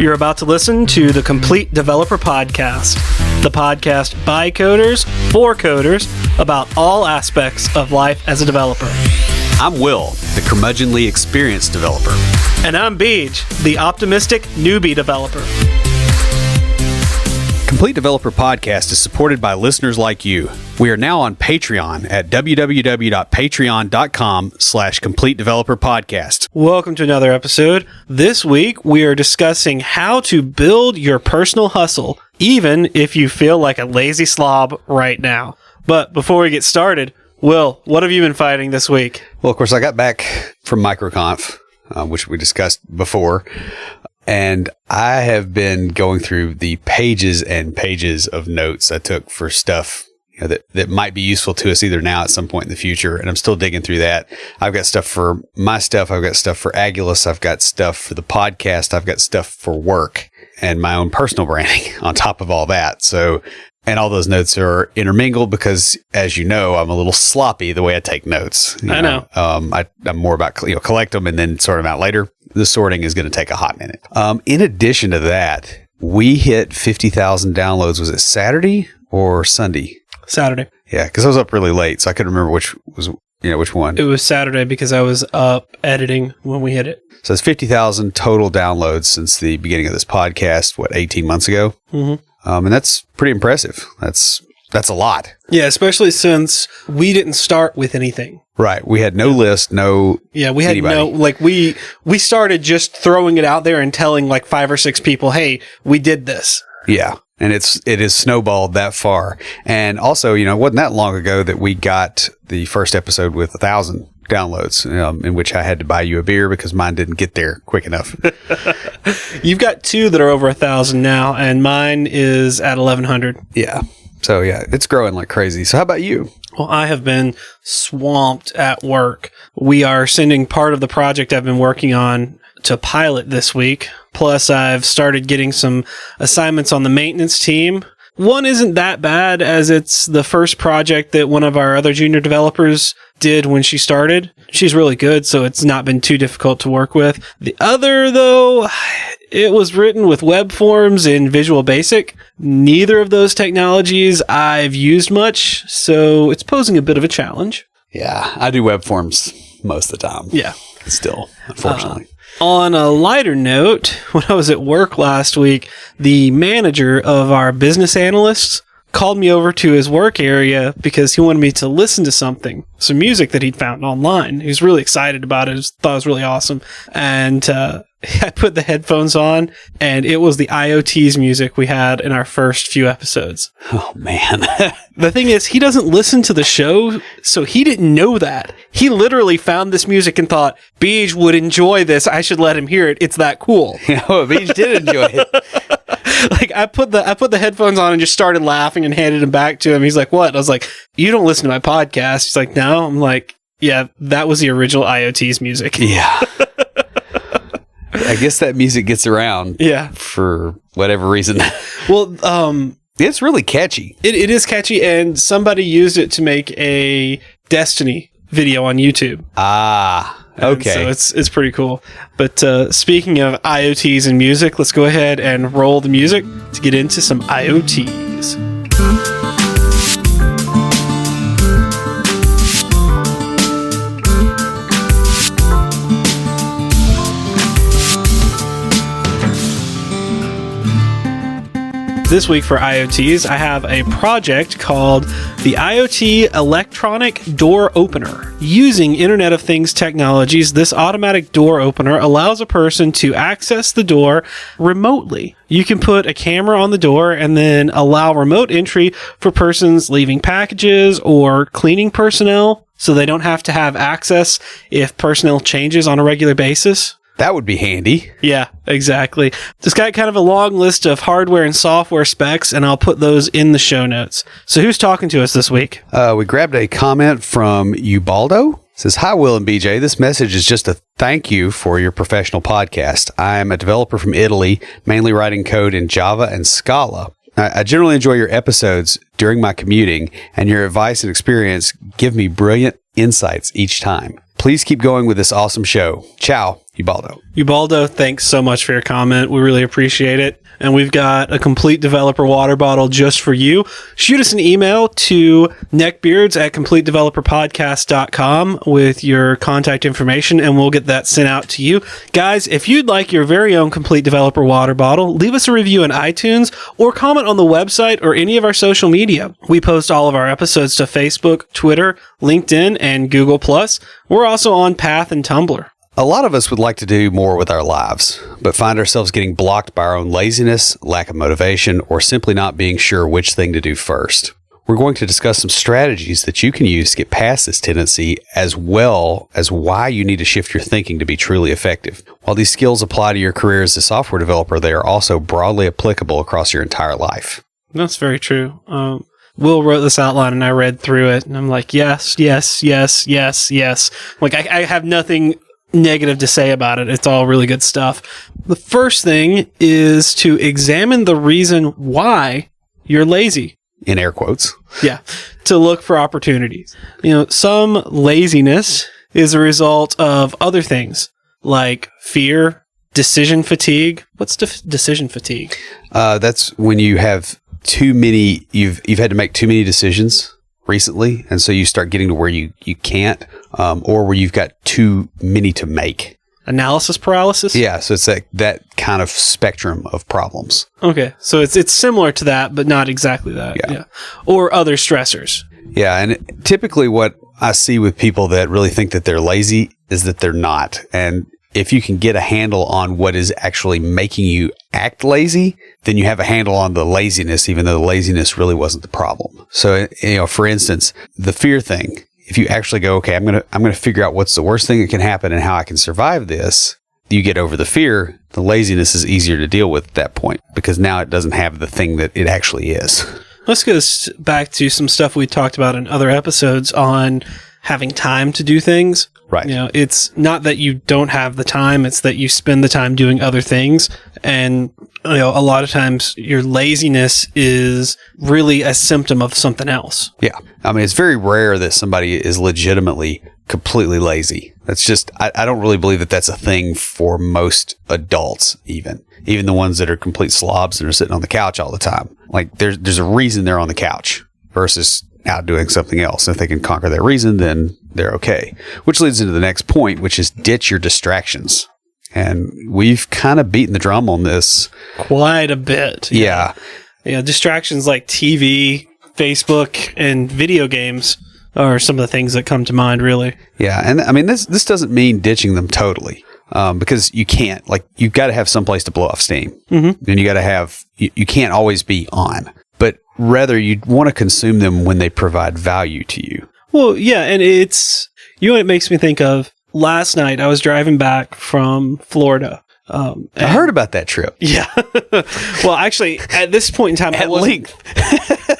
You're about to listen to the Complete Developer Podcast, the podcast by coders, for coders, about all aspects of life as a developer. I'm Will, the curmudgeonly experienced developer. And I'm Beej, the optimistic newbie developer. Complete Developer Podcast is supported by listeners like you. We are now on Patreon at www.patreon.com/Complete Developer Podcast. Welcome to another episode. This week, we are discussing how to build your personal hustle, even if you feel like a lazy slob right now. But before we get started, Will, what have you been fighting this week? Well, of course, I got back from MicroConf, which we discussed before. And I have been going through the pages and pages of notes I took for stuff that might be useful to us either now at some point in the future. And I'm still digging through that. I've got stuff for my stuff. I've got stuff for Agulous. I've got stuff for the podcast. I've got stuff for work and my own personal branding on top of all that. So, and all those notes are intermingled because, as you know, I'm a little sloppy the way I take notes. I know. I'm more about, collect them and then sort them out later. The sorting is going to take a hot minute. In addition to that, we hit 50,000 downloads. Was it Saturday or Sunday? Saturday. Yeah, because I was up really late, so I couldn't remember which one. It was Saturday because I was up editing when we hit it. So it's 50,000 total downloads since the beginning of this podcast, 18 months ago? Mm-hmm. And that's pretty impressive. That's a lot. Yeah, especially since we didn't start with anything. Right. We had no list, we had anybody. we started just throwing it out there and telling like 5 or 6 people, hey, we did this. Yeah. And it is snowballed that far. And also, it wasn't that long ago that we got the first episode with 1,000 downloads, in which I had to buy you a beer because mine didn't get there quick enough. You've got 2 that are over 1,000 now, and mine is at 1,100. Yeah. So, yeah, it's growing like crazy. So how about you? Well, I have been swamped at work. We are sending part of the project I've been working on to pilot this week. Plus, I've started getting some assignments on the maintenance team. One isn't that bad as it's the first project that one of our other junior developers did when she started. She's really good, so it's not been too difficult to work with. The other, though, it was written with web forms in Visual Basic. Neither of those technologies I've used much, so it's posing a bit of a challenge. Yeah, I do web forms most of the time. Yeah. Still, unfortunately. On a lighter note, when I was at work last week, the manager of our business analysts called me over to his work area because he wanted me to listen to some music that he'd found online. He was really excited about it. Thought it was really awesome. And I put the headphones on, and it was the IoT's music we had in our first few episodes. Oh, man. The thing is, he doesn't listen to the show, so he didn't know that. He literally found this music and thought, Beej would enjoy this. I should let him hear it. It's that cool. Beej did enjoy it. Like, I put the headphones on and just started laughing and handed them back to him. He's like, what? I was like, you don't listen to my podcast. He's like, no. I'm like, yeah, that was the original IoT's music. Yeah. I guess that music gets around. Yeah. For whatever reason. Well, it's really catchy. It is catchy, and somebody used it to make a Destiny video on YouTube. Ah, okay. And so it's pretty cool. But speaking of IoTs and music, let's go ahead and roll the music to get into some IoTs. This week for IoTs, I have a project called the IoT Electronic Door Opener. Using Internet of Things technologies, this automatic door opener allows a person to access the door remotely. You can put a camera on the door and then allow remote entry for persons leaving packages or cleaning personnel, so they don't have to have access if personnel changes on a regular basis. That would be handy. Yeah, exactly. It's got kind of a long list of hardware and software specs, and I'll put those in the show notes. So who's talking to us this week? We grabbed a comment from Ubaldo. It says, hi, Will and BJ. This message is just a thank you for your professional podcast. I'm a developer from Italy, mainly writing code in Java and Scala. I generally enjoy your episodes during my commuting, and your advice and experience give me brilliant insights each time. Please keep going with this awesome show. Ciao, Ubaldo, thanks so much for your comment. We really appreciate it. And we've got a complete developer water bottle just for you. Shoot us an email to neckbeards@completedeveloperpodcast.com with your contact information, and we'll get that sent out to you. Guys, if you'd like your very own Complete Developer water bottle, leave us a review on iTunes or comment on the website or any of our social media. We post all of our episodes to Facebook, Twitter, LinkedIn, and Google+. We're also on Path and Tumblr. A lot of us would like to do more with our lives, but find ourselves getting blocked by our own laziness, lack of motivation, or simply not being sure which thing to do first. We're going to discuss some strategies that you can use to get past this tendency, as well as why you need to shift your thinking to be truly effective. While these skills apply to your career as a software developer, they are also broadly applicable across your entire life. That's very true. Will wrote this outline and I read through it and I'm like, yes. Like I have nothing negative to say about it. It's all really good stuff. The first thing is to examine the reason why you're lazy. In air quotes. Yeah. To look for opportunities. Some laziness is a result of other things like fear, decision fatigue. What's decision fatigue? That's when you have too many, you've had to make too many decisions recently, and so you start getting to where you can't, or where you've got too many to make. Analysis paralysis? Yeah, so it's that kind of spectrum of problems. Okay, so it's similar to that, but not exactly that. Yeah. Or other stressors. Yeah, and typically what I see with people that really think that they're lazy is that they're not. And if you can get a handle on what is actually making you act lazy, then you have a handle on the laziness, even though the laziness really wasn't the problem. So, for instance, the fear thing, if you actually go, okay, I'm going to figure out what's the worst thing that can happen and how I can survive this, you get over the fear, the laziness is easier to deal with at that point because now it doesn't have the thing that it actually is. Let's go back to some stuff we talked about in other episodes on having time to do things. Right. It's not that you don't have the time, it's that you spend the time doing other things. And, a lot of times your laziness is really a symptom of something else. Yeah. I mean, it's very rare that somebody is legitimately completely lazy. That's just, I don't really believe that that's a thing for most adults, even the ones that are complete slobs and are sitting on the couch all the time. Like there's a reason they're on the couch versus out doing something else. If they can conquer that reason, then they're okay. Which leads into the next point, which is ditch your distractions. And we've kind of beaten the drum on this quite a bit. Yeah. Distractions like TV, Facebook, and video games are some of the things that come to mind, really. Yeah. And I mean, this doesn't mean ditching them totally. Because you can't, you've got to have some place to blow off steam. Mm-hmm. And you got to have, you can't always be on. But rather, you'd want to consume them when they provide value to you. Well, yeah, and it's, it makes me think of last night. I was driving back from Florida. I heard about that trip. Yeah. Well, actually, at this point in time,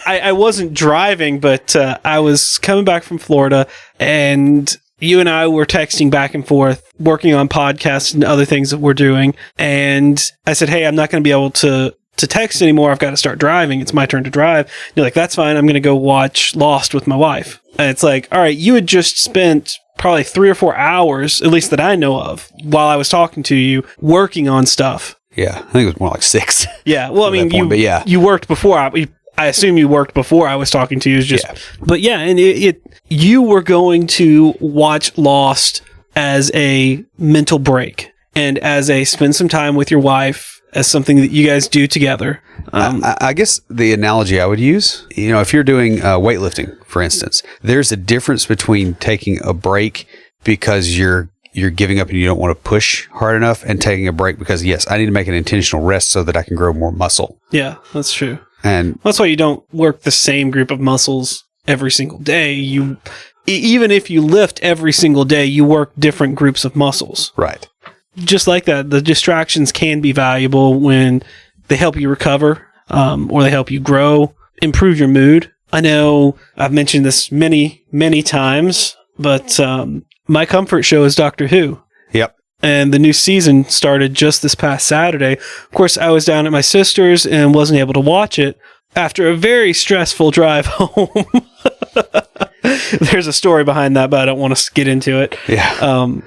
I wasn't driving, but I was coming back from Florida, and you and I were texting back and forth, working on podcasts and other things that we're doing. And I said, hey, I'm not going to be able to text anymore. I've got to start driving. It's my turn to drive. And you're like, that's fine. I'm going to go watch Lost with my wife. And it's like, all right, you had just spent probably 3 or 4 hours, at least that I know of, while I was talking to you, working on stuff. Yeah. I think it was more like 6. Yeah. Well, I mean, you worked before. I assume you worked before I was talking to you. But yeah, and you were going to watch Lost as a mental break and as a spend some time with your wife, as something that you guys do together. I guess the analogy I would use, if you're doing weightlifting, for instance, there's a difference between taking a break because you're giving up and you don't want to push hard enough, and taking a break because, yes, I need to make an intentional rest so that I can grow more muscle. Yeah, that's true. And that's why you don't work the same group of muscles every single day. Even if you lift every single day, you work different groups of muscles. Right. Just like that, the distractions can be valuable when they help you recover, or they help you grow, improve your mood. I know I've mentioned this many, many times, but my comfort show is Doctor Who. Yep. And the new season started just this past Saturday. Of course, I was down at my sister's and wasn't able to watch it after a very stressful drive home. There's a story behind that, but I don't want to get into it. Yeah.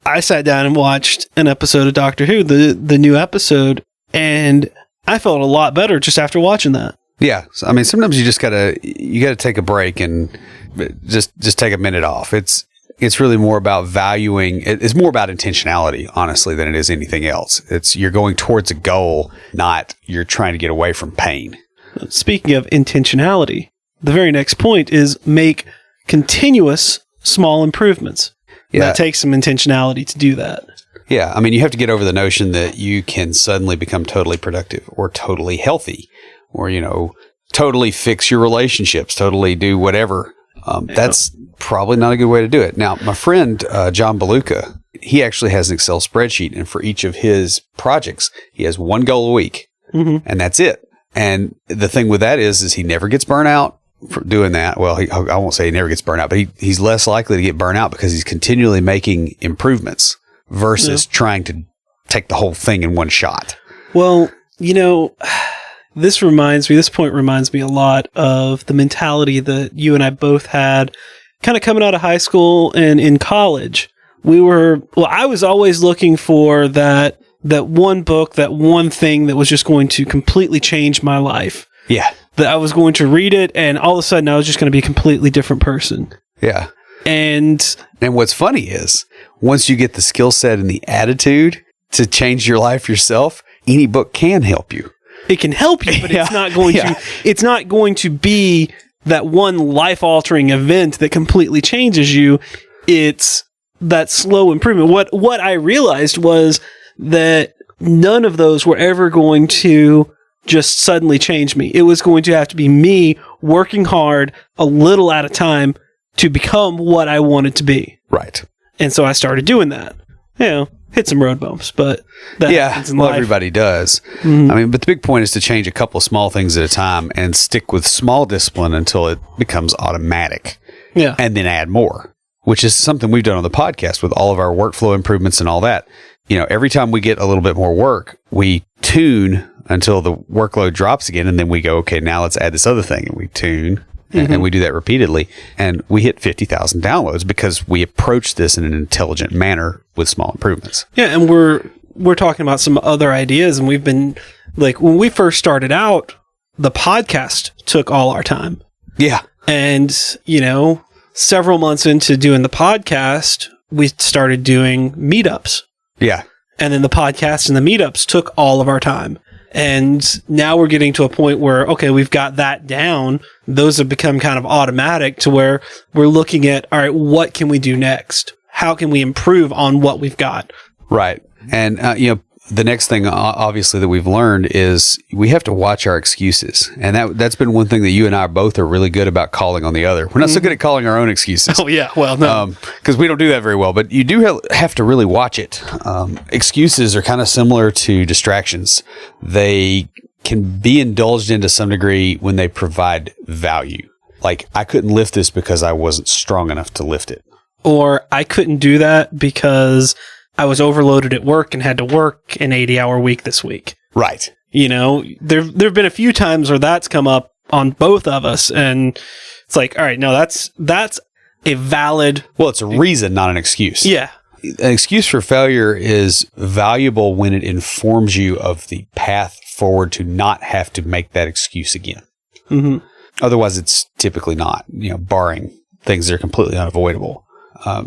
I sat down and watched an episode of Doctor Who, the new episode, and I felt a lot better just after watching that. Yeah. So, I mean, sometimes you just gotta take a break and just take a minute off. It's really more about valuing. It's more about intentionality, honestly, than it is anything else. You're going towards a goal, not you're trying to get away from pain. Speaking of intentionality, the very next point is make continuous small improvements. Yeah. That takes some intentionality to do that. Yeah. I mean, you have to get over the notion that you can suddenly become totally productive or totally healthy or, totally fix your relationships, totally do whatever. That's probably not a good way to do it. Now, my friend, John Beluca, he actually has an Excel spreadsheet, and for each of his projects, he has one goal a week, and that's it. And the thing with that is he never gets burnt out for doing that. Well, I won't say he never gets burnt out, but he's less likely to get burnt out because he's continually making improvements versus trying to take the whole thing in one shot. Well, this point reminds me a lot of the mentality that you and I both had kind of coming out of high school and in college. I was always looking for that one book, that one thing that was just going to completely change my life. Yeah. That I was going to read it and all of a sudden I was just going to be a completely different person. Yeah. And what's funny is once you get the skill set and the attitude to change your life yourself, any book can help you. It can help you, but it's not going to be that one life-altering event that completely changes you. It's that slow improvement. What I realized was that none of those were ever going to just suddenly change me. It was going to have to be me working hard a little at a time to become what I wanted to be. Right. And so I started doing that. Hit some road bumps, but that happens in life. Everybody does. Mm-hmm. I mean, but the big point is to change a couple of small things at a time and stick with small discipline until it becomes automatic. Yeah. And then add more, which is something we've done on the podcast with all of our workflow improvements and all that. Every time we get a little bit more work, we tune until the workload drops again. And then we go, okay, now let's add this other thing. And we tune. And we do that repeatedly. And we hit 50,000 downloads because we approach this in an intelligent manner with small improvements. Yeah. And we're talking about some other ideas. And we've been like, when we first started out, the podcast took all our time. Yeah. And, several months into doing the podcast, we started doing meetups. Yeah. And then the podcast and the meetups took all of our time. And now we're getting to a point where, okay, we've got that down. Those have become kind of automatic to where we're looking at, all right, what can we do next? How can we improve on what we've got? Right. And, the next thing, obviously, that we've learned is we have to watch our excuses. And that's been one thing that you and I both are really good about calling on the other. We're not so good at calling our own excuses. Oh, yeah. Well, no. Because we don't do that very well. But you do have to really watch it. Excuses are kind of similar to distractions. They can be indulged in to some degree when they provide value. Like, I couldn't lift this because I wasn't strong enough to lift it. Or I couldn't do that because I was overloaded at work and had to work an 80-hour week this week. Right. There've been a few times where that's come up on both of us, and it's like, all right, no, that's a valid. Well, it's a reason, not an excuse. Yeah. An excuse for failure is valuable when it informs you of the path forward to not have to make that excuse again. Mm-hmm. Otherwise, it's typically not, barring things that are completely unavoidable.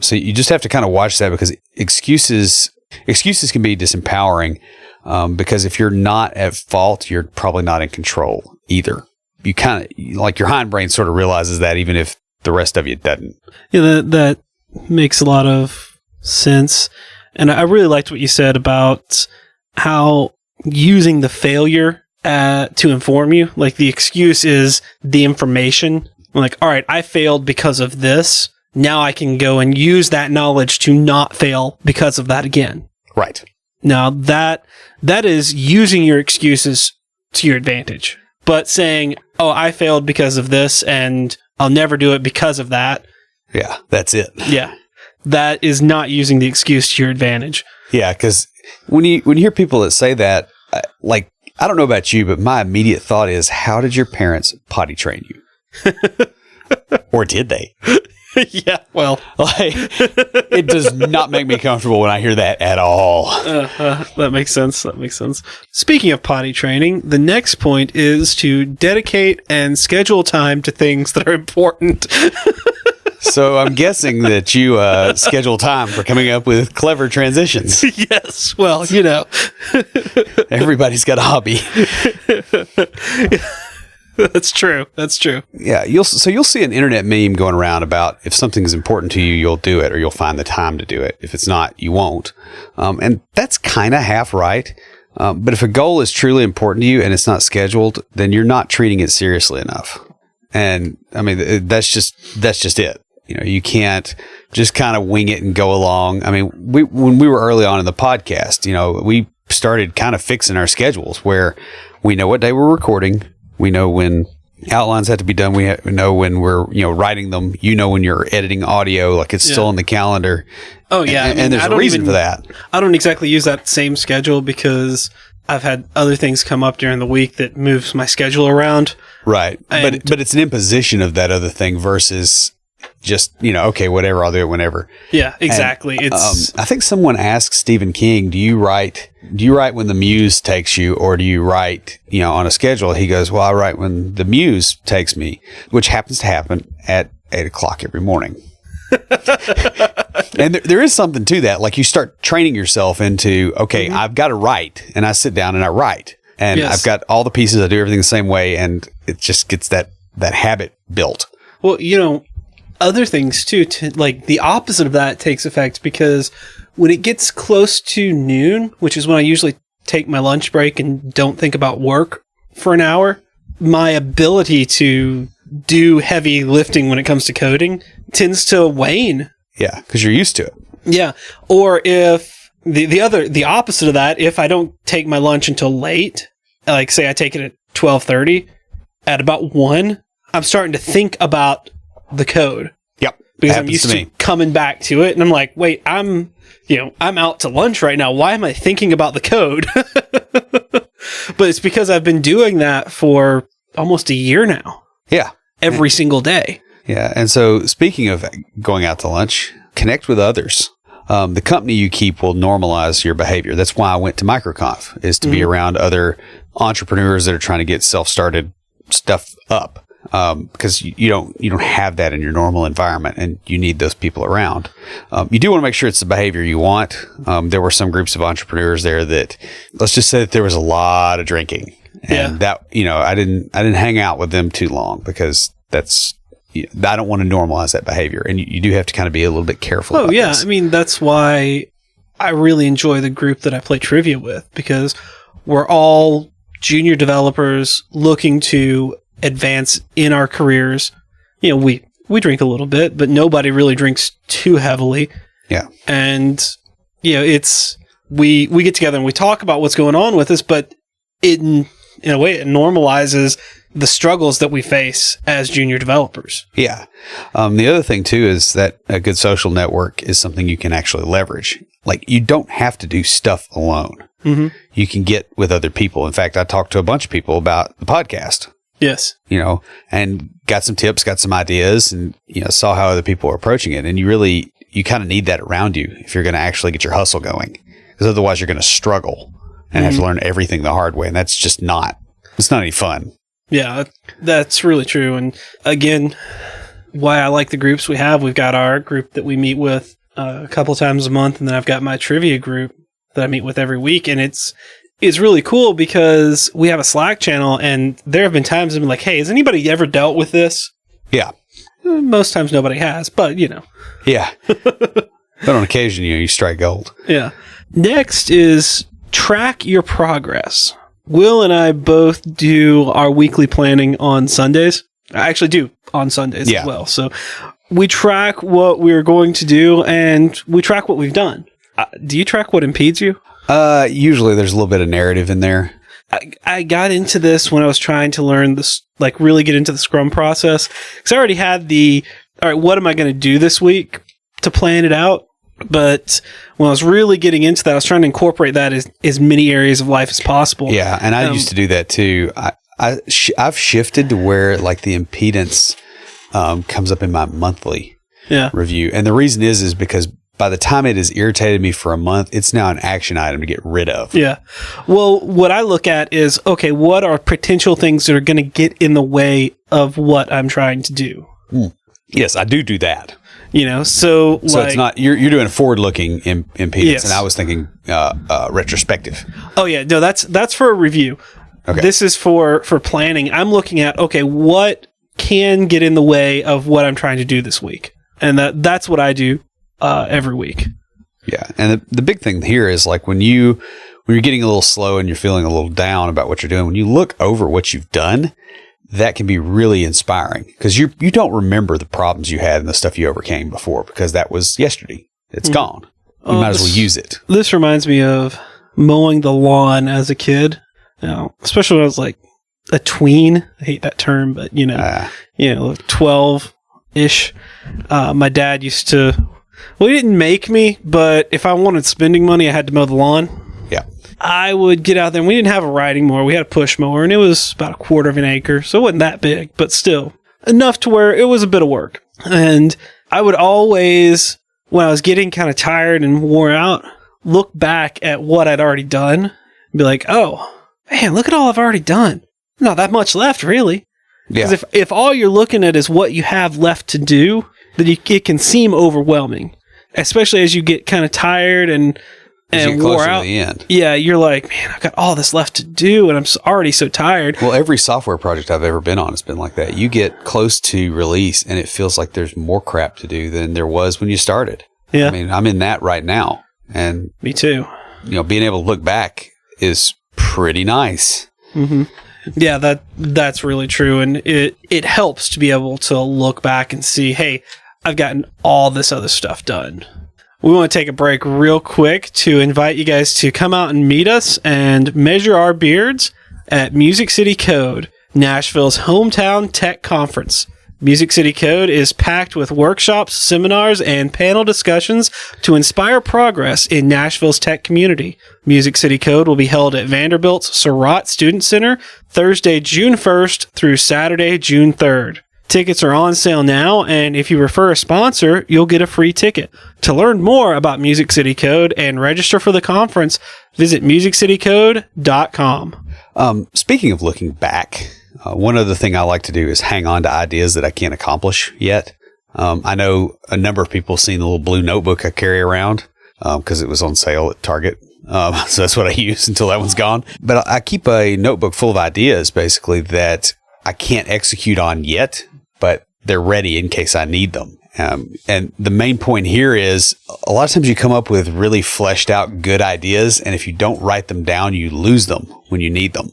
So you just have to kind of watch that because excuses can be disempowering because if you're not at fault, you're probably not in control either. You kind of like your hindbrain sort of realizes that even if the rest of you doesn't. Yeah, that makes a lot of sense. And I really liked what you said about how using the failure to inform you, like the excuse is the information. Like, all right, I failed because of this. Now I can go and use that knowledge to not fail because of that again. Right. Now that is using your excuses to your advantage. But saying, oh, I failed because of this and I'll never do it because of that. Yeah, that's it. Yeah. That is not using the excuse to your advantage. Yeah, because when you hear people that say that, like, I don't know about you, but my immediate thought is, how did your parents potty train you? Or did they? Yeah, well, Like, it does not make me comfortable when I hear that at all. that makes sense. That makes sense. Speaking of potty training, the next point is to dedicate and schedule time to things that are important. So I'm guessing that you schedule time for coming up with clever transitions. Yes. Well, Everybody's got a hobby. That's true. That's true. Yeah, you'll see an internet meme going around about if something's important to you, you'll do it, or you'll find the time to do it. If it's not, you won't. And that's kind of half right. But if a goal is truly important to you and it's not scheduled, then you're not treating it seriously enough. And I mean, that's just it. You can't just kind of wing it and go along. I mean, when we were early on in the podcast, we started kind of fixing our schedules where we know what day we're recording. We know when outlines have to be done. We know when we're, writing them. When you're editing audio, like it's still in the calendar. Oh, yeah. And there's a reason for that. I don't exactly use that same schedule because I've had other things come up during the week that moves my schedule around. Right. But it's an imposition of that other thing versus just, okay, whatever, I'll do it whenever. Yeah, exactly. And, I think someone asked Stephen King, do you write when the muse takes you, or do you write, on a schedule? He goes, well, I write when the muse takes me, which happens to happen at 8:00 every morning. And there is something to that. Like you start training yourself into, okay, I've got to write, and I sit down and I write, and I've got all the pieces. I do everything the same way, and it just gets that habit built. Well, other things too, like the opposite of that takes effect because when it gets close to noon, which is when I usually take my lunch break and don't think about work for an hour, my ability to do heavy lifting when it comes to coding tends to wane. Yeah, because you're used to it. Yeah. Or if the opposite of that, if I don't take my lunch until late, like say I take it at 12:30, at about 1, I'm starting to think about the code. Yep. Because I'm used to coming back to it, and I'm like, wait, I'm out to lunch right now. Why am I thinking about the code? But it's because I've been doing that for almost a year now. Yeah. Every single day. Yeah. And so speaking of going out to lunch, connect with others. The company you keep will normalize your behavior. That's why I went to MicroConf, is to be around other entrepreneurs that are trying to get self-started stuff up. Because you don't have that in your normal environment, and you need those people around. You do want to make sure it's the behavior you want. There were some groups of entrepreneurs there that, let's just say that there was a lot of drinking, and that, I didn't hang out with them too long because I don't want to normalize that behavior, and you do have to kind of be a little bit careful. Oh, yeah. This. I mean, that's why I really enjoy the group that I play trivia with, because we're all junior developers looking to advance in our careers. We drink a little bit, but nobody really drinks too heavily. Yeah. And it's we get together and we talk about what's going on with us, but in a way it normalizes the struggles that we face as junior developers. Yeah. The other thing too is that a good social network is something you can actually leverage. Like, you don't have to do stuff alone. Mm-hmm. You can get with other people. In fact, I talked to a bunch of people about the podcast. Yes. And got some tips, got some ideas, and, saw how other people are approaching it. And you kind of need that around you if you're going to actually get your hustle going. Because otherwise you're going to struggle and have to learn everything the hard way. And that's just it's not any fun. Yeah, that's really true. And again, why I like the groups we have, we've got our group that we meet with a couple times a month. And then I've got my trivia group that I meet with every week. And it's really cool because we have a Slack channel, and there have been times I've been like, hey, has anybody ever dealt with this? Yeah. Most times nobody has, but Yeah. But on occasion, you strike gold. Yeah. Next is track your progress. Will and I both do our weekly planning on Sundays. I actually do on Sundays as well. So we track what we're going to do, and we track what we've done. Do you track what impedes you? Usually there's a little bit of narrative in there. I got into this when I was trying to learn this, like really get into the Scrum process. Because I already had all right, what am I going to do this week to plan it out? But when I was really getting into that, I was trying to incorporate that as many areas of life as possible. Yeah, and I used to do that too. I've shifted to where like the impedance comes up in my monthly. review. And the reason is because by the time it has irritated me for a month, it's now an action item to get rid of. Yeah. Well, what I look at is, okay, what are potential things that are going to get in the way of what I'm trying to do? Yes, I do that. So it's not, you're doing a forward-looking impedance, Yes. and I was thinking retrospective. Oh, yeah. No, that's for a review. Okay. This is for planning. I'm looking at, okay, what can get in the way of what I'm trying to do this week? And that's what I do every week. Yeah. And the big thing here is like when you're getting a little slow and you're feeling a little down about what you're doing, when you look over what you've done, that can be really inspiring because you don't remember the problems you had and the stuff you overcame before because that was yesterday. It's gone. You might as well use it. This reminds me of mowing the lawn as a kid. Especially when I was like a tween. I hate that term, but 12-ish. My dad used to. Well, he didn't make me, but if I wanted spending money, I had to mow the lawn. Yeah. I would get out there, and we didn't have a riding mower. We had a push mower, and it was about 1/4 of an acre, so it wasn't that big, but still enough to where it was a bit of work. And I would always, when I was getting kind of tired and wore out, look back at what I'd already done and be like, oh, man, look at all I've already done. Not that much left, really. Yeah. Because if all you're looking at is what you have left to do, then it can seem overwhelming, especially as you get kind of tired and wore out. To the end. Yeah, you're like, man, I've got all this left to do, and I'm already so tired. Well, every software project I've ever been on has been like that. You get close to release, and it feels like there's more crap to do than there was when you started. Yeah. I mean, I'm in that right now, and Me too. Being able to look back is pretty nice. Mm-hmm. Yeah, that's really true, and it helps to be able to look back and see, hey, I've gotten all this other stuff done. We want to take a break real quick to invite you guys to come out and meet us and measure our beards at Music City Code, Nashville's hometown tech conference. Music City Code is packed with workshops, seminars, and panel discussions to inspire progress in Nashville's tech community. Music City Code will be held at Vanderbilt's Surratt Student Center Thursday, June 1st through Saturday, June 3rd. Tickets are on sale now, and if you refer a sponsor, you'll get a free ticket. To learn more about Music City Code and register for the conference, visit musiccitycode.com. Speaking of looking back, one other thing I like to do is hang on to ideas that I can't accomplish yet. I know a number of people have seen the little blue notebook I carry around because it was on sale at Target. So that's what I use until that one's gone. But I keep a notebook full of ideas, basically, that I can't execute on yet, but they're ready in case I need them. And the main point here is a lot of times you come up with really fleshed out good ideas, and if you don't write them down, you lose them when you need them.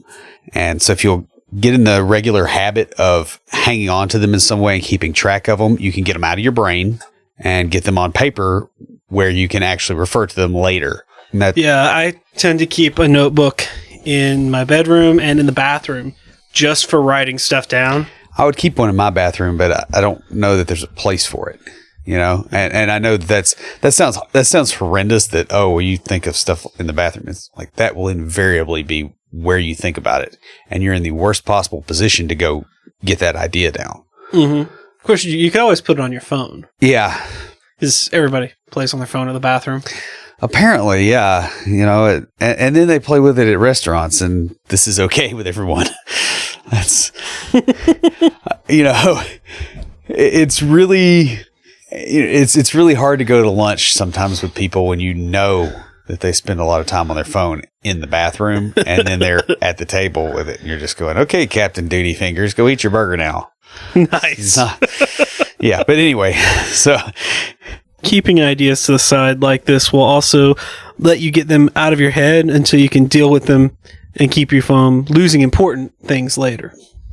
And so if you'll get in the regular habit of hanging on to them in some way and keeping track of them, you can get them out of your brain and get them on paper where you can actually refer to them later. Yeah, I tend to keep a notebook in my bedroom and in the bathroom just for writing stuff down. I would keep one in my bathroom, but I don't know that there's a place for it, and I know that sounds horrendous that, you think of stuff in the bathroom. It's like that will invariably be where you think about it, and you're in the worst possible position to go get that idea down. Mm-hmm. Of course, you can always put it on your phone. Yeah. Because everybody plays on their phone in the bathroom. Apparently, yeah. And then they play with it at restaurants, and this is okay with everyone. That's, it's really hard to go to lunch sometimes with people when you know that they spend a lot of time on their phone in the bathroom, and then they're at the table with it, and you're just going, okay, Captain Duty Fingers, go eat your burger now. Nice. Yeah, but anyway, so keeping ideas to the side like this will also let you get them out of your head until you can deal with them and keep you from losing important things later.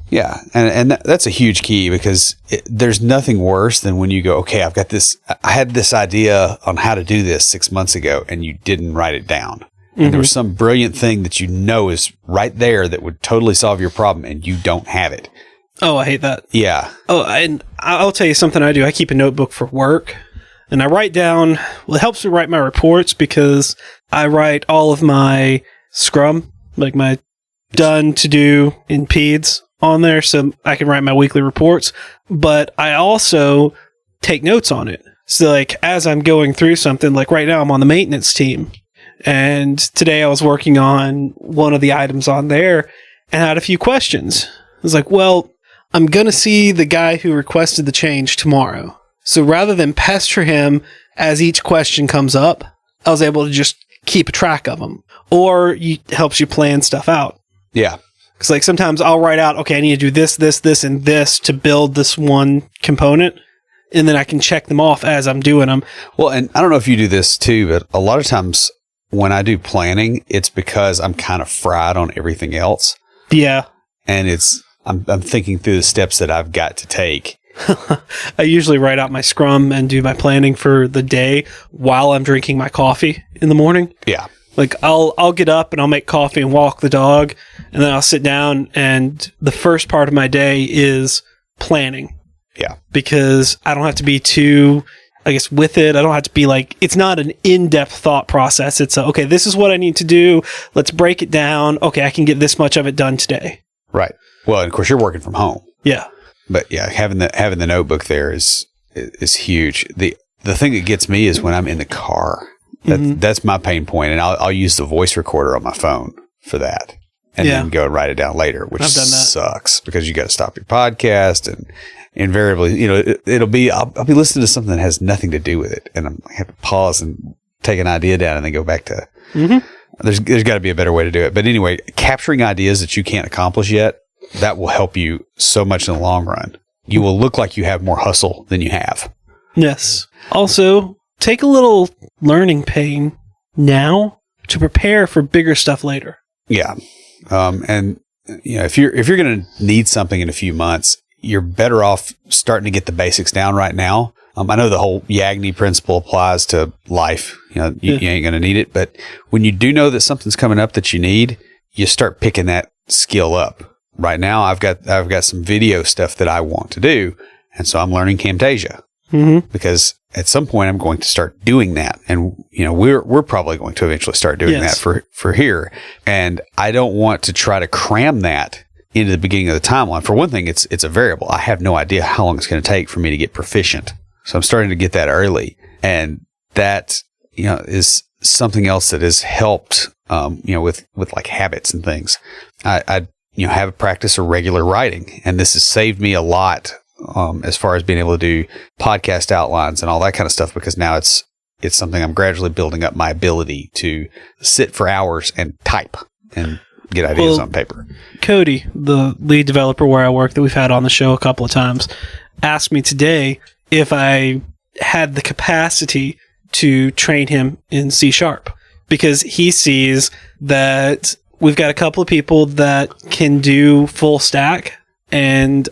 Yeah, and that's a huge key because there's nothing worse than when you go, okay, I've got this, I had this idea on how to do this 6 months ago, and you didn't write it down. And there was some brilliant thing that is right there that would totally solve your problem, and you don't have it. Oh, I hate that. Yeah. Oh, and I'll tell you something I do. I keep a notebook for work, and I write down, it helps me write my reports because I write all of my scrum, like my done, to do, in PEDS on there, so I can write my weekly reports. But I also take notes on it. So like as I'm going through something, like right now I'm on the maintenance team, and today I was working on one of the items on there and I had a few questions. I was like, well, I'm going to see the guy who requested the change tomorrow. So rather than pester him as each question comes up, I was able to just keep a track of them. Or it helps you plan stuff out. Yeah. Because like sometimes I'll write out, okay, I need to do this, this, this, and this to build this one component. And then I can check them off as I'm doing them. Well, and I don't know if you do this too, but a lot of times when I do planning, it's because I'm kind of fried on everything else. Yeah. And I'm thinking through the steps that I've got to take. I usually write out my scrum and do my planning for the day while I'm drinking my coffee in the morning. Yeah. Like I'll get up and I'll make coffee and walk the dog, and then I'll sit down, and the first part of my day is planning. Yeah. Because I don't have to be too, I guess, with it. I don't have to be like, it's not an in-depth thought process. It's okay, this is what I need to do. Let's break it down. Okay, I can get this much of it done today. Right. Well, and of course you're working from home. Yeah. But yeah, having the notebook there is huge. The thing that gets me is when I'm in the car. That's my pain point, and I'll use the voice recorder on my phone for that, and then go and write it down later, which sucks because you got to stop your podcast, and invariably, it'll be I'll be listening to something that has nothing to do with it, and I have to pause and take an idea down, and then go back to. There's got to be a better way to do it, but anyway, capturing ideas that you can't accomplish yet, that will help you so much in the long run. You will look like you have more hustle than you have. Yes. Also, take a little learning pain now to prepare for bigger stuff later. Yeah. And if you're going to need something in a few months, you're better off starting to get the basics down right now. I know the whole Yagni principle applies to life. You ain't going to need it, but when you do know that something's coming up that you need, you start picking that skill up. Right now, I've got some video stuff that I want to do, and so I'm learning Camtasia because at some point I'm going to start doing that, and we're probably going to eventually start doing that for here. And I don't want to try to cram that into the beginning of the timeline. For one thing, it's a variable. I have no idea how long it's going to take for me to get proficient, so I'm starting to get that early, and that is something else that has helped. With like habits and things. I have a practice of regular writing, and this has saved me a lot as far as being able to do podcast outlines and all that kind of stuff, because now it's something I'm gradually building up my ability to sit for hours and type and get ideas on paper. Cody, the lead developer where I work that we've had on the show a couple of times, asked me today if I had the capacity to train him in C#, because he sees that we've got a couple of people that can do full stack, and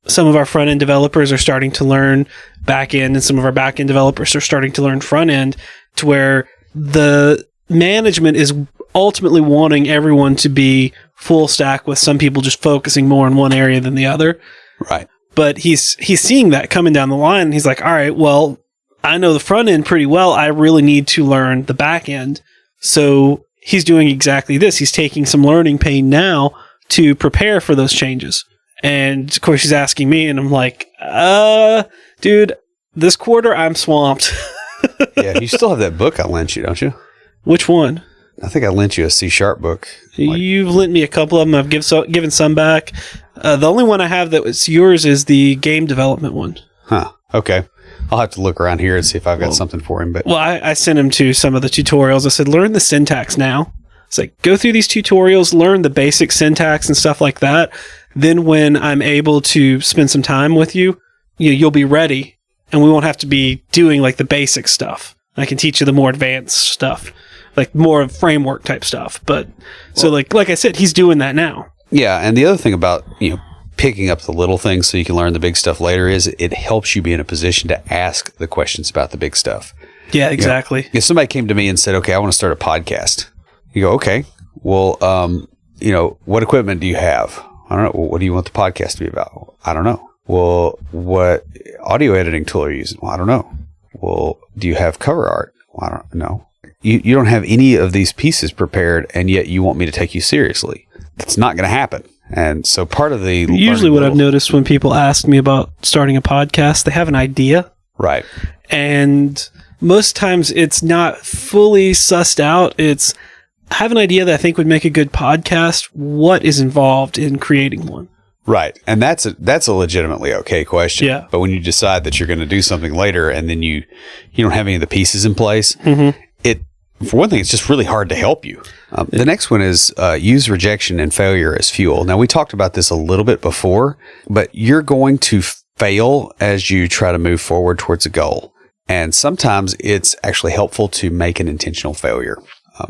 some of our front end developers are starting to learn back end, and some of our back end developers are starting to learn front end, to where the management is ultimately wanting everyone to be full stack, with some people just focusing more in one area than the other. Right. But he's seeing that coming down the line, and he's like, all right, well, I know the front end pretty well. I really need to learn the back end. So he's doing exactly this. He's taking some learning pain now to prepare for those changes. And of course, he's asking me, and I'm like, dude, this quarter I'm swamped. Yeah, you still have that book I lent you, don't you? Which one? I think I lent you a C# book. You've lent me a couple of them. I've given some back. The only one I have that was yours is the game development one. Huh. Okay. I'll have to look around here and see if I've got something for him. But I sent him to some of the tutorials. I said, learn the syntax now. It's like, go through these tutorials, learn the basic syntax and stuff like that. Then when I'm able to spend some time with you, you'll be ready, and we won't have to be doing like the basic stuff. I can teach you the more advanced stuff, like more framework type stuff. But so like I said, he's doing that now. Yeah. And the other thing about, picking up the little things so you can learn the big stuff later is it helps you be in a position to ask the questions about the big stuff. Yeah, exactly. If somebody came to me and said, okay, I want to start a podcast. You go, okay, well, what equipment do you have? I don't know. Well, what do you want the podcast to be about? I don't know. Well, what audio editing tool are you using? Well, I don't know. Well, do you have cover art? Well, I don't know. You don't have any of these pieces prepared, and yet you want me to take you seriously. That's not going to happen. And so part of the usually what I've noticed when people ask me about starting a podcast, they have an idea. Right. And most times it's not fully sussed out. It's, I have an idea that I think would make a good podcast. What is involved in creating one? Right. And that's a legitimately okay question. Yeah. But when you decide that you're going to do something later and then you don't have any of the pieces in place, for one thing, it's just really hard to help you. The next one is use rejection and failure as fuel. Now, we talked about this a little bit before, but you're going to fail as you try to move forward towards a goal. And sometimes it's actually helpful to make an intentional failure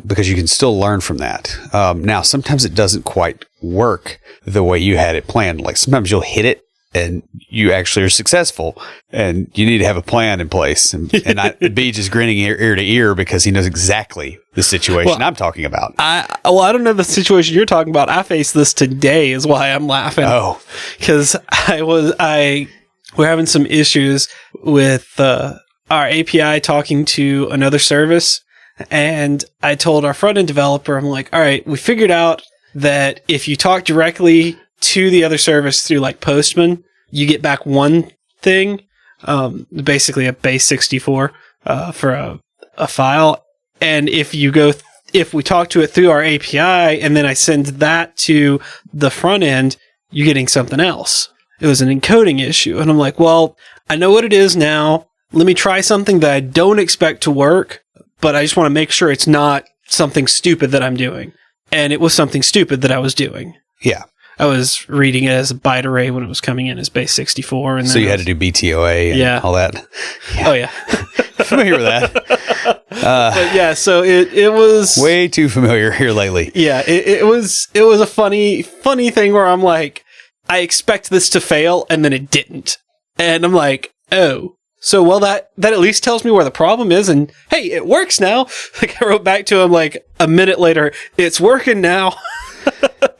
because you can still learn from that. Now, sometimes it doesn't quite work the way you had it planned. Like sometimes you'll hit it and you actually are successful, and you need to have a plan in place. And B just grinning ear to ear because he knows exactly the situation I'm talking about. I don't know the situation you're talking about. I faced this today is why I'm laughing. Oh, because we're having some issues with our API talking to another service. And I told our front end developer, I'm like, all right, we figured out that if you talk directly to the other service through like Postman, you get back one thing, basically a base 64 for a file. And if we talk to it through our API and then I send that to the front end, you're getting something else. It was an encoding issue. And I'm like, well, I know what it is now. Let me try something that I don't expect to work, but I just want to make sure it's not something stupid that I'm doing. And it was something stupid that I was doing. Yeah. I was reading it as a byte array when it was coming in as base 64. And so you had to do BTOA and all that? Yeah. Oh, yeah. Familiar with that. But yeah, so it was... way too familiar here lately. Yeah, it was a funny thing where I'm like, I expect this to fail, and then it didn't. And I'm like, oh... So, well, that at least tells me where the problem is, and hey, it works now. Like I wrote back to him like a minute later, it's working now.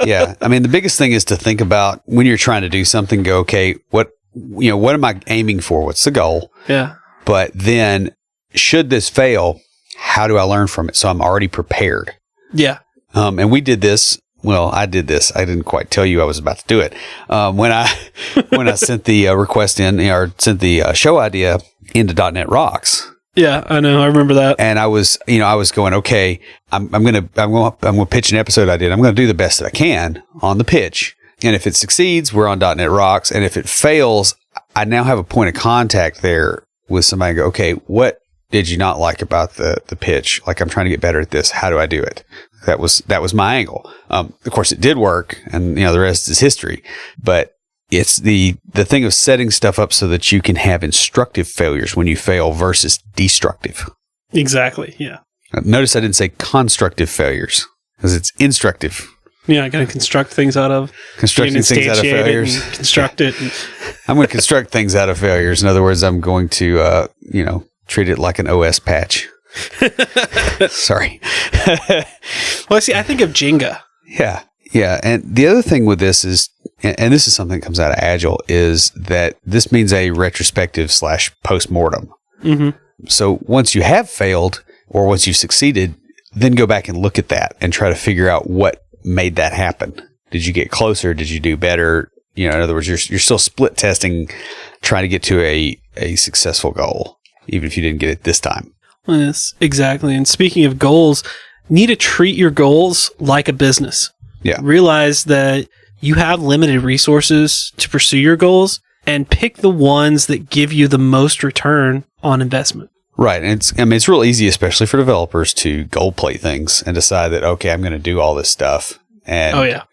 Yeah. I mean, the biggest thing is to think about when you're trying to do something, go, okay, what am I aiming for? What's the goal? Yeah. But then should this fail, how do I learn from it? So I'm already prepared. Yeah. And we did this. Well, I did this. I didn't quite tell you I was about to do it. When I sent the request in, or sent the show idea into .NET Rocks. Yeah, I know. I remember that. And I was going, okay, I'm going to pitch an episode idea. And I'm going to do the best that I can on the pitch. And if it succeeds, we're on .NET Rocks. And if it fails, I now have a point of contact there with somebody and go, okay, what did you not like about the pitch? Like, I'm trying to get better at this. How do I do it? That was my angle. Of course, it did work, and the rest is history. But it's the thing of setting stuff up so that you can have instructive failures when you fail versus destructive. Exactly. Yeah. Notice I didn't say constructive failures because it's instructive. Yeah, I got to construct things out of constructing things out of failures. Construct it. I'm going to construct things out of failures. In other words, I'm going to treat it like an OS patch. Sorry. Well, see, I think of Jenga. Yeah. And the other thing with this is, and this is something that comes out of Agile, is that this means a retrospective / postmortem. Mm-hmm. So once you have failed or once you've succeeded, then go back and look at that and try to figure out what made that happen. Did you get closer? Did you do better? In other words, you're still split testing, trying to get to a successful goal, even if you didn't get it this time. Yes, exactly. And speaking of goals, you need to treat your goals like a business. Yeah. Realize that you have limited resources to pursue your goals and pick the ones that give you the most return on investment. Right. And it's real easy, especially for developers, to gold plate things and decide that, okay, I'm going to do all this stuff. And, oh, yeah.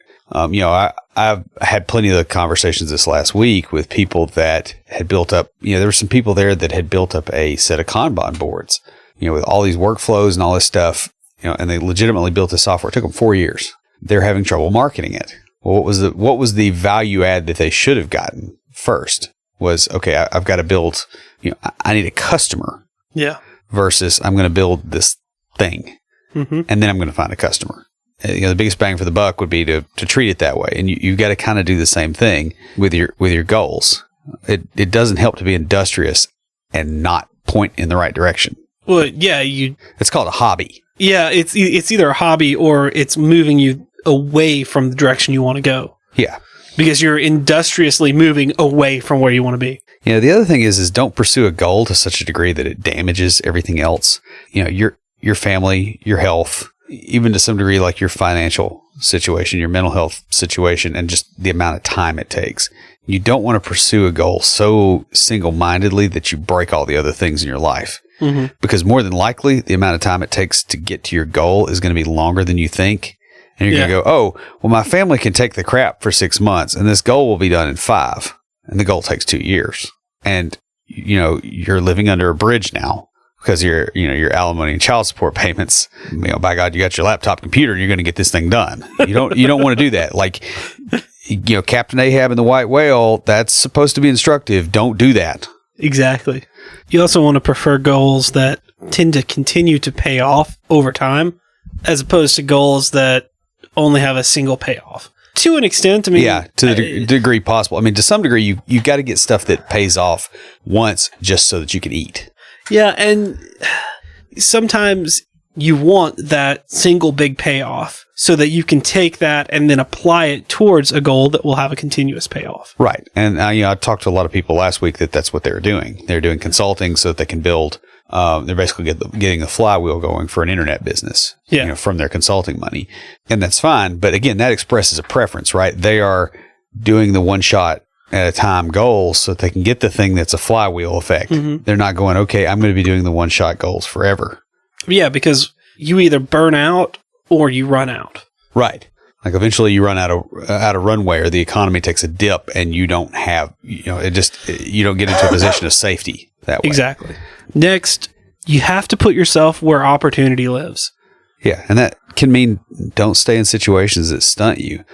I've had plenty of the conversations this last week with people that had built up, there were some people there that had built up a set of Kanban boards, with all these workflows and all this stuff, and they legitimately built this software. It took them 4 years. They're having trouble marketing it. Well, what was the value add that they should have gotten first was, okay, I've got to build, I need a customer. Yeah. Versus I'm going to build this thing, and then I'm going to find a customer. The biggest bang for the buck would be to treat it that way, and you've got to kind of do the same thing with your goals. It doesn't help to be industrious and not point in the right direction. Well, yeah, it's called a hobby. Yeah, it's either a hobby or it's moving you away from the direction you want to go. Yeah. Because you're industriously moving away from where you want to be. The other thing is don't pursue a goal to such a degree that it damages everything else. Your family, your health, even to some degree, like your financial situation, your mental health situation, and just the amount of time it takes. You don't want to pursue a goal so single-mindedly that you break all the other things in your life. Mm-hmm. Because more than likely, the amount of time it takes to get to your goal is going to be longer than you think. And you're going to go, oh, well, my family can take the crap for 6 months and this goal will be done in 5. And the goal takes 2 years. And, you're living under a bridge now because your alimony and child support payments, by God, you got your laptop computer and you're going to get this thing done. You don't want to do that. Like, Captain Ahab and the White Whale, that's supposed to be instructive. Don't do that. Exactly. You also want to prefer goals that tend to continue to pay off over time as opposed to goals that only have a single payoff. To an extent, to the degree possible. To some degree, you got to get stuff that pays off once just so that you can eat. Yeah, and sometimes you want that single big payoff so that you can take that and then apply it towards a goal that will have a continuous payoff. Right. And I talked to a lot of people last week that's what they're doing. They're doing consulting so that they can build. They're basically getting a flywheel going for an internet business, from their consulting money. And that's fine. But again, that expresses a preference, right? They are doing the one shot at a time goals so that they can get the thing that's a flywheel effect. Mm-hmm. They're not going, okay, I'm going to be doing the one shot goals forever. Yeah, because you either burn out or you run out. Right. Like eventually you run out of runway or the economy takes a dip and you don't have, you don't get into a position of safety that way. Exactly. Next, you have to put yourself where opportunity lives. Yeah. And that can mean don't stay in situations that stunt you.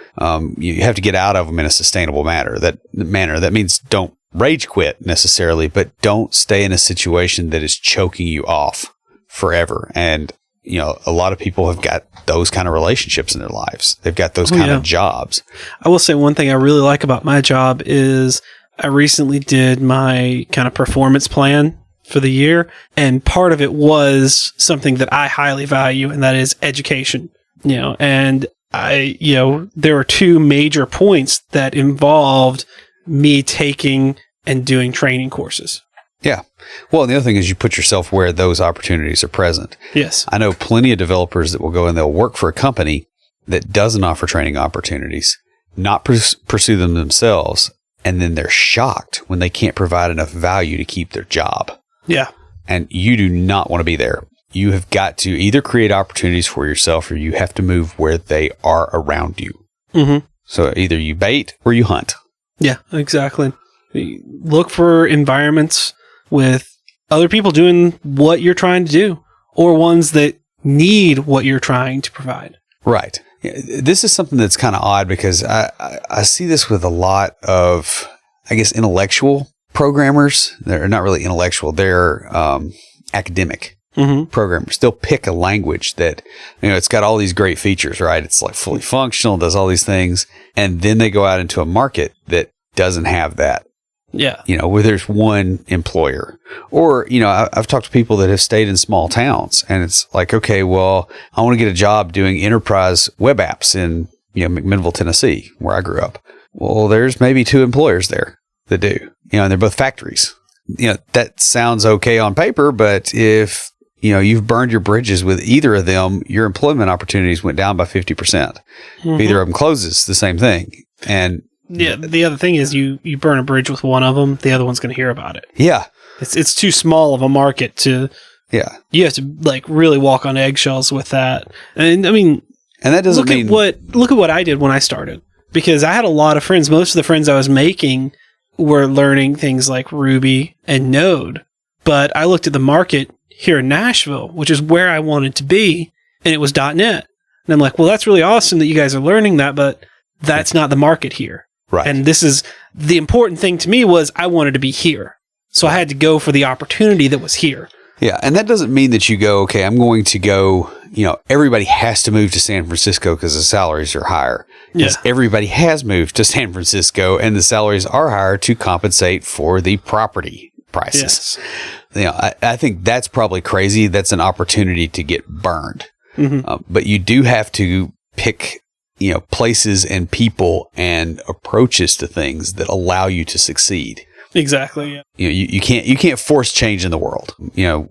You have to get out of them in a sustainable manner. That means don't rage quit necessarily, but don't stay in a situation that is choking you off forever. And a lot of people have got those kind of relationships in their lives. They've got those kind of jobs. I will say one thing I really like about my job is I recently did my kind of performance plan for the year. And part of it was something that I highly value, and that is education. And there were 2 major points that involved me taking and doing training courses. Yeah. Well, and the other thing is you put yourself where those opportunities are present. Yes. I know plenty of developers that will go and they'll work for a company that doesn't offer training opportunities, not pursue them themselves, and then they're shocked when they can't provide enough value to keep their job. Yeah. And you do not want to be there. You have got to either create opportunities for yourself or you have to move where they are around you. Mm-hmm. So either you bait or you hunt. Yeah, exactly. Look for environments with other people doing what you're trying to do or ones that need what you're trying to provide. Right. This is something that's kind of odd because I see this with a lot of, I guess, intellectual programmers. They're not really intellectual. They're academic programmers. They'll pick a language that, it's got all these great features, right? It's like fully functional, does all these things. And then they go out into a market that doesn't have that. Yeah. Where there's one employer or, I've talked to people that have stayed in small towns and it's like, okay, well, I want to get a job doing enterprise web apps in, McMinnville, Tennessee, where I grew up. Well, there's maybe 2 employers there that do, and they're both factories. That sounds okay on paper, but if, you've burned your bridges with either of them, your employment opportunities went down by 50%. Mm-hmm. If either of them closes, the same thing. And yeah, the other thing is you burn a bridge with one of them, the other one's going to hear about it. Yeah. It's too small of a market to... Yeah. You have to really walk on eggshells with that. And and that doesn't mean... Look at what I did when I started. Because I had a lot of friends. Most of the friends I was making were learning things like Ruby and Node. But I looked at the market here in Nashville, which is where I wanted to be, and it was .NET. And I'm like, well, that's really awesome that you guys are learning that, but that's not the market here. Right. And this is the important thing to me was I wanted to be here. So I had to go for the opportunity that was here. Yeah. And that doesn't mean that you go, okay, I'm going to go, everybody has to move to San Francisco because the salaries are higher. Because everybody has moved to San Francisco and the salaries are higher to compensate for the property prices. Yes. I think that's probably crazy. That's an opportunity to get burned. Mm-hmm. But you do have to pick places and people and approaches to things that allow you to succeed. Exactly. Yeah. You can't force change in the world.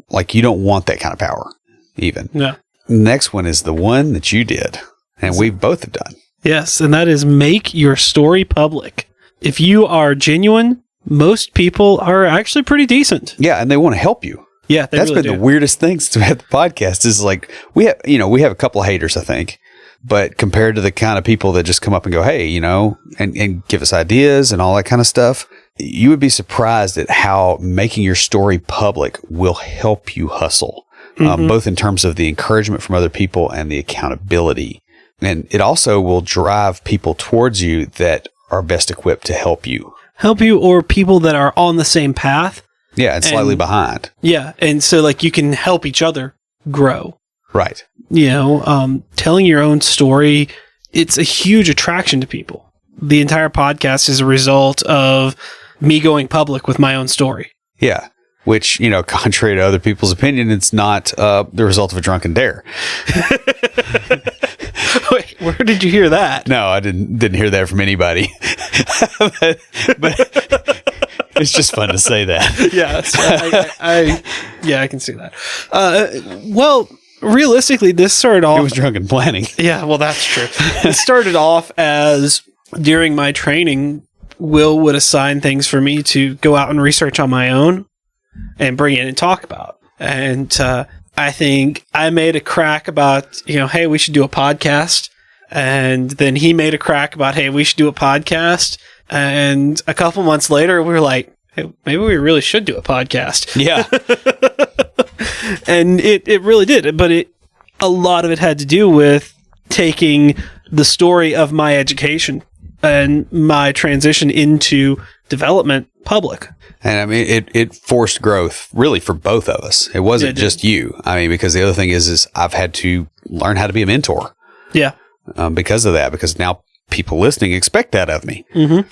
Like you don't want that kind of power even. Yeah. Next one is the one that you did and we both have done. Yes. And that is make your story public. If you are genuine, most people are actually pretty decent. Yeah. And they want to help you. Yeah. That's really been the weirdest things about the podcast is like we have a couple of haters, I think, but compared to the kind of people that just come up and go, hey, and give us ideas and all that kind of stuff, you would be surprised at how making your story public will help you hustle, both in terms of the encouragement from other people and the accountability. And it also will drive people towards you that are best equipped to help you. Or people that are on the same path. Yeah, and slightly behind. Yeah, and so like you can help each other grow. Right. Telling your own story, it's a huge attraction to people. The entire podcast is a result of me going public with my own story. Yeah. Which, contrary to other people's opinion, it's not the result of a drunken dare. Wait, where did you hear that? No, I didn't hear that from anybody. but it's just fun to say that. Yes. I can see that. Well, realistically, this started off... It was drunken planning. Yeah, well, that's true. It started off as during my training, Will would assign things for me to go out and research on my own and bring in and talk about. And I think I made a crack about, hey, we should do a podcast. And then he made a crack about, hey, we should do a podcast. And a couple months later, we were like, hey, maybe we really should do a podcast. Yeah. And it really did. But a lot of it had to do with taking the story of my education and my transition into development public. And I mean, it forced growth really for both of us. It wasn't just you. I mean, because the other thing is I've had to learn how to be a mentor. Yeah. Because of that, because now people listening expect that of me. Mm-hmm.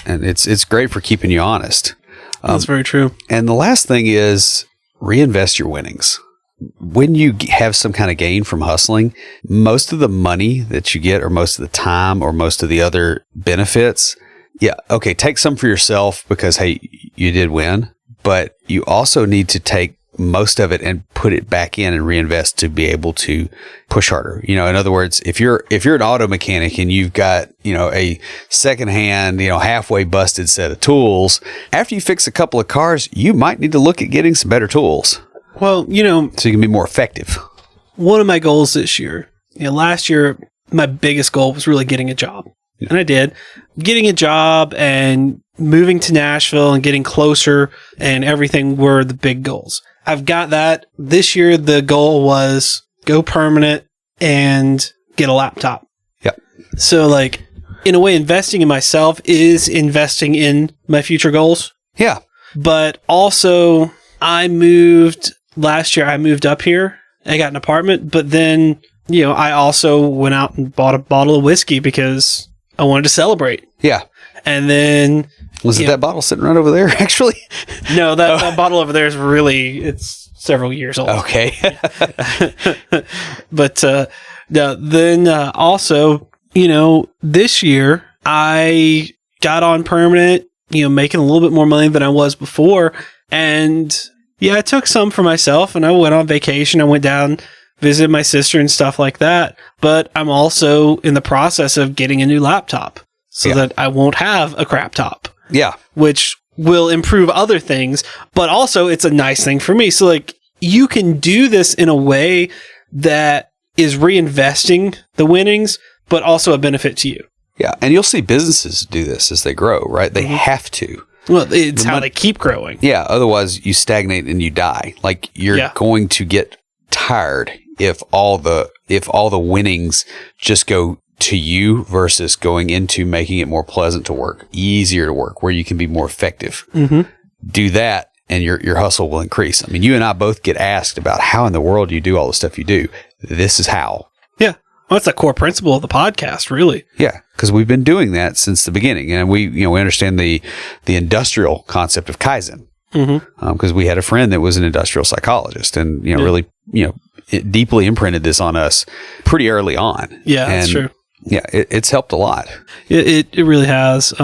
And it's great for keeping you honest. That's very true. And the last thing is reinvest your winnings. When you have some kind of gain from hustling, most of the money that you get or most of the time or most of the other benefits, yeah, okay, take some for yourself because, hey, you did win, but you also need to take most of it and put it back in and reinvest to be able to push harder. In other words, if you're an auto mechanic and you've got, a secondhand, halfway busted set of tools, after you fix a couple of cars, you might need to look at getting some better tools. Well, so you can be more effective. One of my goals this year, last year, my biggest goal was really getting a job. Yeah. And I did. Getting a job and moving to Nashville and getting closer and everything were the big goals. I've got that. This year, the goal was go permanent and get a laptop. Yep. So, in a way, investing in myself is investing in my future goals. Yeah. But also, last year, I moved up here. I got an apartment, but then, I also went out and bought a bottle of whiskey because I wanted to celebrate. Yeah. And then... Was it that bottle sitting right over there, actually? No, that bottle over there is it's several years old. Okay. But then also, this year I got on permanent, making a little bit more money than I was before. And yeah, I took some for myself and I went on vacation. I went down, visited my sister and stuff like that. But I'm also in the process of getting a new laptop so that I won't have a crap top. Yeah. Which will improve other things, but also it's a nice thing for me. So you can do this in a way that is reinvesting the winnings, but also a benefit to you. Yeah. And you'll see businesses do this as they grow, right? They have to. Well, it's how they keep growing. Yeah. Otherwise you stagnate and you die. You're going to get tired if all the winnings just go to you versus going into making it more pleasant to work, easier to work, where you can be more effective. Mm-hmm. Do that and your hustle will increase. I mean, you and I both get asked about how in the world you do all the stuff you do. This is how. Yeah. Well, that's the core principle of the podcast, really. Yeah. Because we've been doing that since the beginning. And we understand the industrial concept of Kaizen. Mm-hmm. Because we had a friend that was an industrial psychologist and, really, it deeply imprinted this on us pretty early on. Yeah, that's true. Yeah, it's helped a lot. It really has.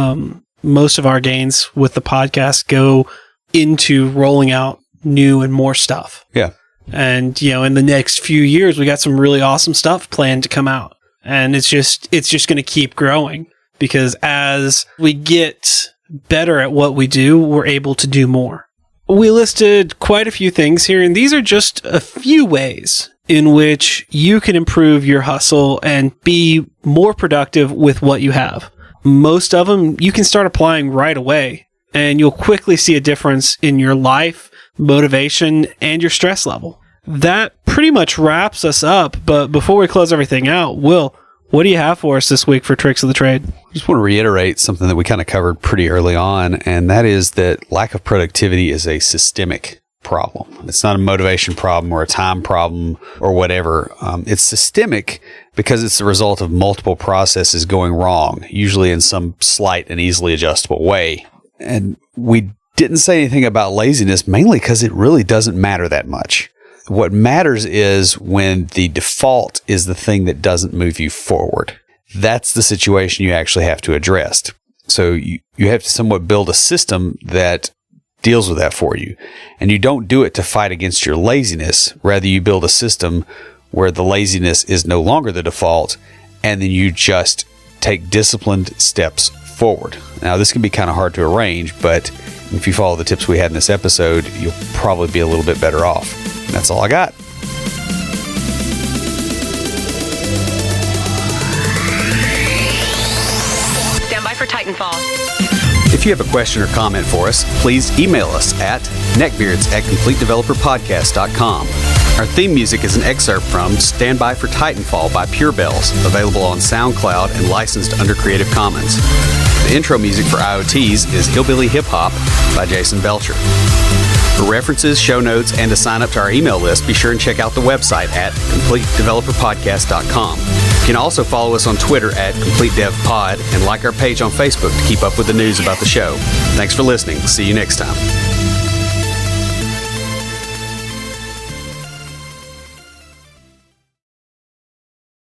Most of our gains with the podcast go into rolling out new and more stuff. Yeah. And, in the next few years, we got some really awesome stuff planned to come out. And it's just going to keep growing, because as we get better at what we do, we're able to do more. We listed quite a few things here, and these are just a few ways in which you can improve your hustle and be more productive with what you have. Most of them you can start applying right away, and you'll quickly see a difference in your life, motivation, and your stress level. That pretty much wraps us up, but before we close everything out, Will, what do you have for us this week for Tricks of the Trade? I just want to reiterate something that we kind of covered pretty early on, and that is that lack of productivity is a systemic problem. It's not a motivation problem or a time problem or whatever. It's systemic because it's the result of multiple processes going wrong, usually in some slight and easily adjustable way. And we didn't say anything about laziness, mainly because it really doesn't matter that much. What matters is when the default is the thing that doesn't move you forward. That's the situation you actually have to address. So you have to somewhat build a system that deals with that for you. And you don't do it to fight against your laziness. Rather, you build a system where the laziness is no longer the default, and then you just take disciplined steps forward. Now, this can be kind of hard to arrange, but if you follow the tips we had in this episode, you'll probably be a little bit better off. And that's all I got. Stand by for Titanfall. If you have a question or comment for us, please email us at neckbeards@completedeveloperpodcast.com. Our theme music is an excerpt from Stand By for Titanfall by Pure Bells, available on SoundCloud and licensed under Creative Commons. The intro music for IoTs is Hillbilly Hip Hop by Jason Belcher. For references, show notes, and to sign up to our email list, be sure and check out the website at completedeveloperpodcast.com. You can also follow us on Twitter at CompleteDevPod and like our page on Facebook to keep up with the news about the show. Thanks for listening. See you next time.